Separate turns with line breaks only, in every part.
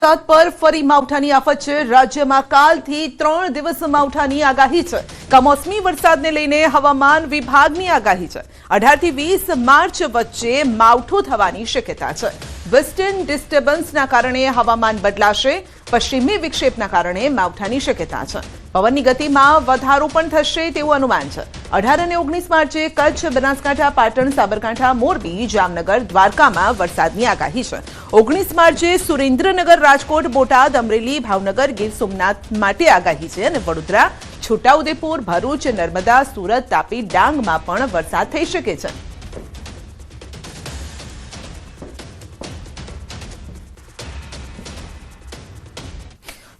ગુજરાત પર ફરી માવઠાની આફત છે। રાજ્યમાં કાલથી 3 દિવસ માવઠાની આગાહી છે। કમોસમી વરસાદને લઈને હવામાન વિભાગની આગાહી છે। 18 થી 20 માર્ચ વચ્ચે માવઠું થવાની શક્યતા છે। વેસ્ટર્ન ડિસ્ટર્બન્સના કારણે હવામાન બદલાશે। પશ્ચિમી વિક્ષેપના કારણે માવઠાની શક્યતા છે। પવનની ગતિમાં વધારો પણ થશે તેવું અનુમાન છે। 18 અને 19 માર્ચે કચ્છ, બનાસકાંઠા, પાટણ, સાબરકાંઠા, મોરબી, જામનગર, દ્વારકામાં વરસાદની આગાહી છે। 19 માર્ચે સુરેન્દ્રનગર, રાજકોટ, બોટાદ, અમરેલી, ભાવનગર, ગીર સોમનાથ માટે આગાહી છે અને વડોદરા, છોટાઉદેપુર, ભરૂચ, નર્મદા, સુરત, તાપી, ડાંગમાં પણ વરસાદ થઈ શકે છે।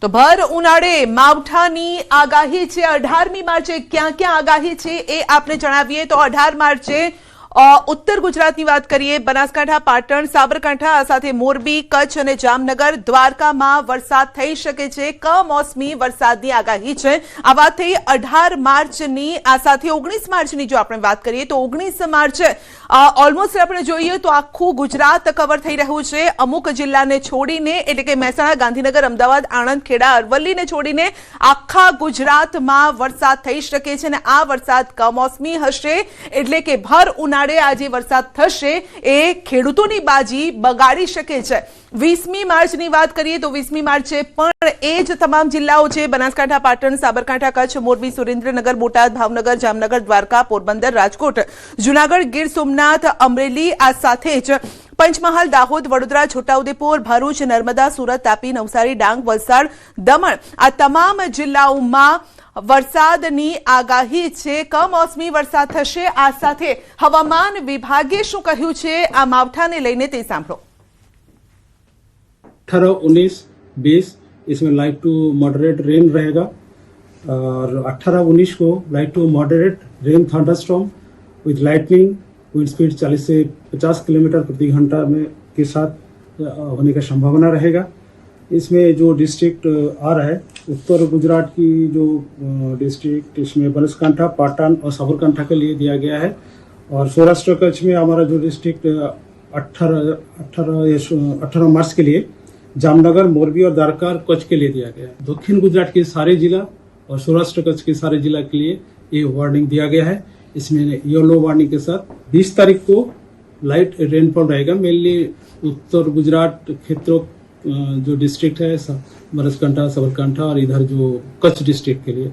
તો ભર ઉનાળે માવઠાની આગાહી છે। 18મી માર્ચે ક્યાં ક્યાં આગાહી છે એ આપને જણાવીએ તો 18 માર્ચે ઉત્તર ગુજરાતની વાત કરીએ, બનાસકાંઠા, પાટણ, સાબરકાંઠા, આ સાથે મોરબી, કચ્છ અને જામનગર, દ્વારકામાં વરસાદ થઈ શકે છે। કમોસમી વરસાદની આગાહી છે। આ વાત થઈ 18 માર્ચની। આ સાથે 19 માર્ચની જો આપણે વાત કરીએ તો 19 માર્ચે ઓલમોસ્ટ આપણે જોઈએ તો આખું ગુજરાત કવર થઈ રહ્યું છે। અમુક જિલ્લાને છોડીને, એટલે કે મહેસાણા, ગાંધીનગર, અમદાવાદ, આણંદ, ખેડા, અરવલ્લીને છોડીને આખા ગુજરાતમાં વરસાદ થઈ શકે છે અને આ વરસાદ કમોસમી હશે, એટલે કે ભર ઉનાળે આજે વરસાદ થશે એ ખેડૂતોની બાજી બગાડી શકે છે। 20મી માર્ચની વાત કરીએ તો 20મી માર્ચે પણ એ જ તમામ જિલ્લાઓ છે, બનાસકાંઠા, પાટણ, સાબરકાંઠા, કચ્છ, મોરબી, સુરેન્દ્રનગર, બોટાદ, ભાવનગર, જામનગર, દ્વારકા, પોરબંદર, રાજકોટ, જૂનાગઢ, ગીર સોમનાથ, અમરેલી, આ સાથે જ પંચમહાલ, દાહોદ, વડોદરા, છોટાઉદેપુર, ભરૂચ, નર્મદા, સુરત, તાપી, નવસારી, ડાંગ, વલસાડ, દમણ, આ તમામ જિલ્લાઓમાં વરસાદની આગાહી છે। કમોસમી વરસાદ થશે। આ સાથે હવામાન વિભાગે શું કહ્યું છે આ માવઠાને લઈને તે સાંભળો।
18, 19, 20 इसमें लाइट टू मॉडरेट रेन रहेगा और 18, 19 को light to moderate rain thunderstorm with lightning wind speed 40 से 50 किलोमीटर प्रति घंटा में के साथ होने का संभावना रहेगा। इसमें जो डिस्ट्रिक्ट आ रहा है, उत्तर गुजरात की जो डिस्ट्रिक्ट, इसमें बनासकांठा, पाटन और साबरकांठा के लिए दिया गया है और सौराष्ट्र कच्छ में हमारा जो डिस्ट्रिक्ट 18 मार्च के लिए जामनगर, मोरबी और द्वारका, कच्छ के लिए दिया गया है। दक्षिण गुजरात के सारे जिला और सौराष्ट्र कच्छ के सारे जिला के लिए ये वार्निंग दिया गया है। इसमें येलो वार्निंग के साथ 20 तारीख को लाइट रेनफॉल रहेगा। मेनली उत्तर गुजरात क्षेत्रों जो डिस्ट्रिक्ट है, बनासकांठा, साबरकांठा और इधर जो कच्छ डिस्ट्रिक्ट के लिए